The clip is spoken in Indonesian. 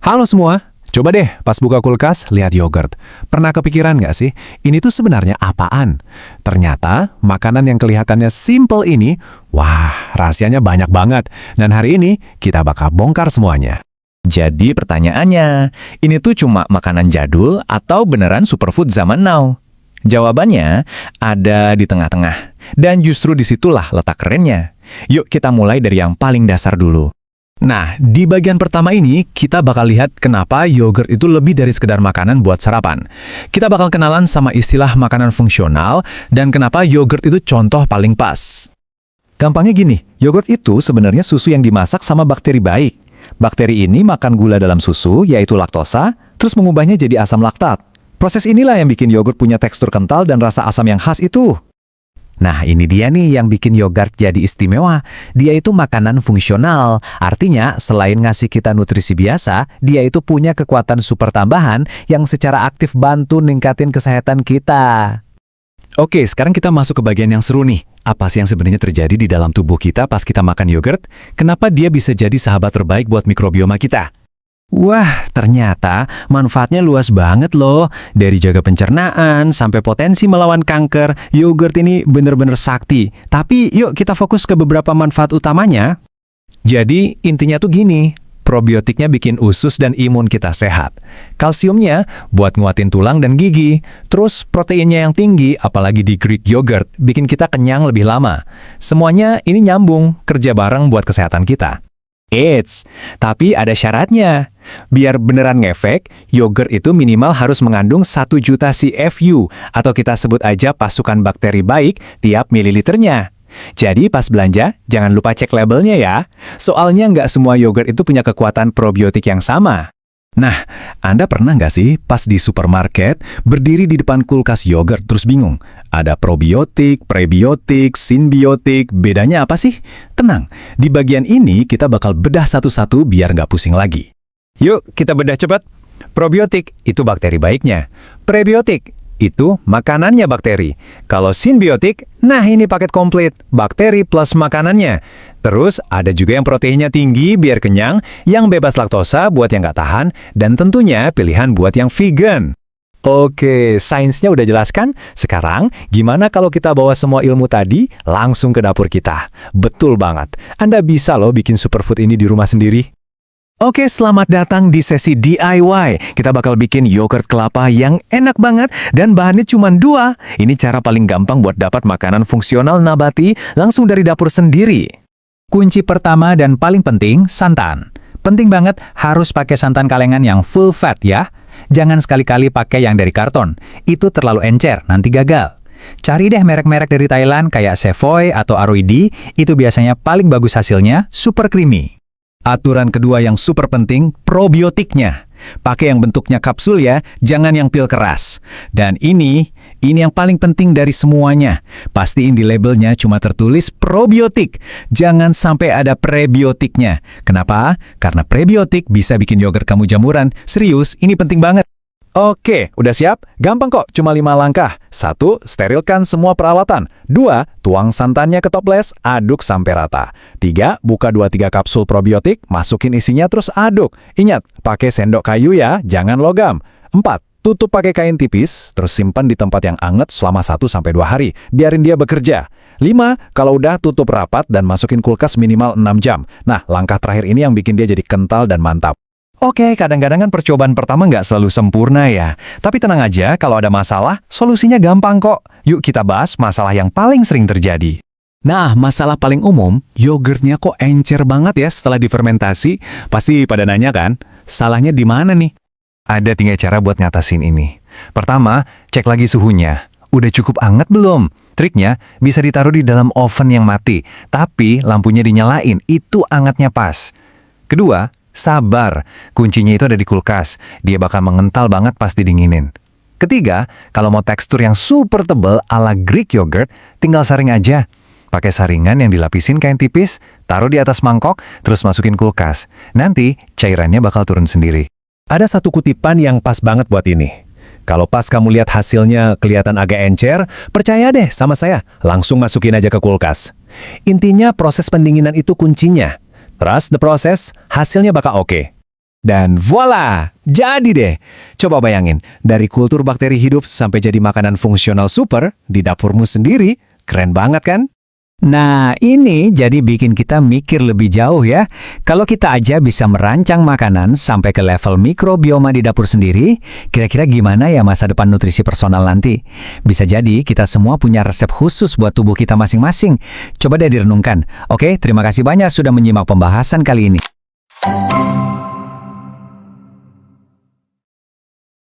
Halo semua, coba deh pas buka kulkas lihat yogurt. Pernah kepikiran nggak sih, ini tuh sebenarnya apaan? Ternyata makanan yang kelihatannya simple ini, wah rahasianya banyak banget. Dan hari ini kita bakal bongkar semuanya. Jadi pertanyaannya, ini tuh cuma makanan jadul atau beneran superfood zaman now? Jawabannya ada di tengah-tengah. Dan justru disitulah letak kerennya. Yuk kita mulai dari yang paling dasar dulu. Nah, di bagian pertama ini kita bakal lihat kenapa yogurt itu lebih dari sekedar makanan buat sarapan. Kita bakal kenalan sama istilah makanan fungsional dan kenapa yogurt itu contoh paling pas. Gampangnya gini, yogurt itu sebenarnya susu yang dimasak sama bakteri baik. Bakteri ini makan gula dalam susu, yaitu laktosa, terus mengubahnya jadi asam laktat. Proses inilah yang bikin yogurt punya tekstur kental dan rasa asam yang khas itu. Nah, ini dia nih yang bikin yogurt jadi istimewa. Dia itu makanan fungsional. Artinya, selain ngasih kita nutrisi biasa, dia itu punya kekuatan super tambahan yang secara aktif bantu ningkatin kesehatan kita. Oke, sekarang kita masuk ke bagian yang seru nih. Apa sih yang sebenarnya terjadi di dalam tubuh kita pas kita makan yogurt? Kenapa dia bisa jadi sahabat terbaik buat mikrobioma kita? Wah, ternyata manfaatnya luas banget loh. Dari jaga pencernaan sampai potensi melawan kanker, yogurt ini bener-bener sakti. Tapi yuk kita fokus ke beberapa manfaat utamanya. Jadi intinya tuh gini, probiotiknya bikin usus dan imun kita sehat. Kalsiumnya buat nguatin tulang dan gigi. Terus proteinnya yang tinggi, apalagi di Greek yogurt, bikin kita kenyang lebih lama. Semuanya ini nyambung, kerja bareng buat kesehatan kita. Eits, tapi ada syaratnya. Biar beneran ngefek, yogurt itu minimal harus mengandung 1 juta CFU, atau kita sebut aja pasukan bakteri baik tiap mililiternya. Jadi pas belanja, jangan lupa cek labelnya ya. Soalnya nggak semua yogurt itu punya kekuatan probiotik yang sama. Nah, Anda pernah nggak sih pas di supermarket berdiri di depan kulkas yogurt terus bingung? Ada probiotik, prebiotik, sinbiotik, bedanya apa sih? Tenang, di bagian ini kita bakal bedah satu-satu biar nggak pusing lagi. Yuk, kita bedah cepat. Probiotik itu bakteri baiknya. Prebiotik itu makanannya bakteri. Kalau sinbiotik, nah ini paket komplit, bakteri plus makanannya. Terus ada juga yang proteinnya tinggi biar kenyang, yang bebas laktosa buat yang nggak tahan, dan tentunya pilihan buat yang vegan. Oke, sainsnya udah jelaskan. Sekarang, gimana kalau kita bawa semua ilmu tadi langsung ke dapur kita? Betul banget, Anda bisa loh bikin superfood ini di rumah sendiri. Oke, selamat datang di sesi DIY. Kita bakal bikin yogurt kelapa yang enak banget dan bahannya cuma 2. Ini cara paling gampang buat dapat makanan fungsional nabati langsung dari dapur sendiri. Kunci pertama dan paling penting, santan. Penting banget harus pakai santan kalengan yang full fat ya. Jangan sekali-kali pakai yang dari karton. Itu terlalu encer, nanti gagal. Cari deh merek-merek dari Thailand kayak Sevoy atau Aroidi, itu biasanya paling bagus hasilnya, super creamy. Aturan kedua yang super penting, probiotiknya. Pakai yang bentuknya kapsul ya, jangan yang pil keras. Dan ini yang paling penting dari semuanya. Pastiin di labelnya cuma tertulis probiotik. Jangan sampai ada prebiotiknya. Kenapa? Karena prebiotik bisa bikin yogurt kamu jamuran. Serius, ini penting banget. Oke, udah siap? Gampang kok, cuma 5 langkah. 1. Sterilkan semua peralatan. 2. Tuang santannya ke toples, aduk sampai rata. 3. Buka 2-3 kapsul probiotik, masukin isinya terus aduk. Ingat, pakai sendok kayu ya, jangan logam. 4. Tutup pakai kain tipis, terus simpan di tempat yang anget selama 1-2 hari. Biarin dia bekerja. 5. Kalau udah tutup rapat dan masukin kulkas minimal 6 jam. Nah, langkah terakhir ini yang bikin dia jadi kental dan mantap. Oke, kadang-kadang kan percobaan pertama nggak selalu sempurna ya. Tapi tenang aja, kalau ada masalah, solusinya gampang kok. Yuk kita bahas masalah yang paling sering terjadi. Nah, masalah paling umum, yogurtnya kok encer banget ya setelah difermentasi. Pasti pada nanya kan, salahnya di mana nih? Ada 3 cara buat ngatasin ini. Pertama, cek lagi suhunya. Udah cukup anget belum? Triknya, bisa ditaruh di dalam oven yang mati. Tapi lampunya dinyalain, itu angetnya pas. Kedua, sabar, kuncinya itu ada di kulkas. Dia bakal mengental banget pas didinginin. Ketiga, kalau mau tekstur yang super tebal ala Greek yogurt, tinggal saring aja. Pakai saringan yang dilapisin kain tipis, taruh di atas mangkok, terus masukin kulkas. Nanti, cairannya bakal turun sendiri. Ada satu kutipan yang pas banget buat ini. Kalau pas kamu lihat hasilnya kelihatan agak encer, percaya deh sama saya, langsung masukin aja ke kulkas. Intinya proses pendinginan itu kuncinya. Trust the process, hasilnya bakal oke. Dan voila, jadi deh. Coba bayangin, dari kultur bakteri hidup sampai jadi makanan fungsional super di dapurmu sendiri. Keren banget kan? Nah, ini jadi bikin kita mikir lebih jauh ya. Kalau kita aja bisa merancang makanan sampai ke level mikrobioma di dapur sendiri, kira-kira gimana ya masa depan nutrisi personal nanti? Bisa jadi kita semua punya resep khusus buat tubuh kita masing-masing. Coba deh direnungkan. Oke, terima kasih banyak sudah menyimak pembahasan kali ini.